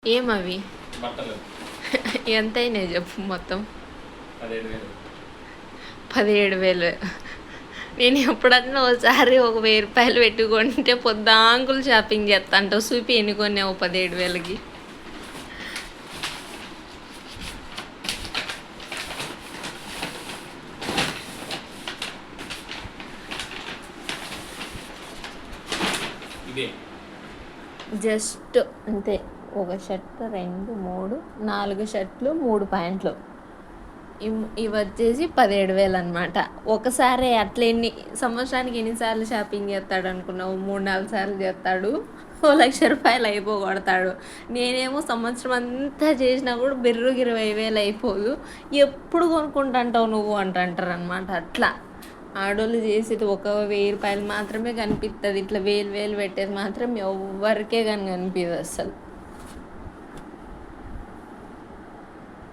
ఏమవి? బట్టలు ఎంతయినాయి చెప్పు మొత్తం? 17,000. 17,000. నేను ఎప్పుడన్నా ఒకసారి ఒక 1000 రూపాయలు పెట్టుకుంటే పొద్దాంకులు షాపింగ్ చేస్తా అంటావు. చూపి ఎన్ని కొన్నావు 17,000కి? ఇదే జస్ట్ అంతే. ఒక షర్ట్, 2, 3, 4 షర్ట్లు, 3 ప్యాంట్లు. ఇవి వచ్చేసి 17,000 అనమాట. ఒకసారి అట్లా సంవత్సరానికి ఎన్నిసార్లు షాపింగ్ చేస్తాడు అనుకున్నావు? 3-4 సార్లు చేస్తాడు. 1,00,000 రూపాయలు అయిపోగొడతాడు. నేనేమో సంవత్సరం అంతా చేసినా కూడా బెర్రుకి 20,000 అయిపోదు. ఎప్పుడు కొనుక్కుంటుంటావు నువ్వు అంటారు అనమాట. అట్లా ఆడోళ్ళు చేసేది ఒక 1000 రూపాయలు మాత్రమే కనిపిస్తుంది. ఇట్లా వేలు పెట్టేది మాత్రం ఎవ్వరికే కానీ కనిపించదు అసలు.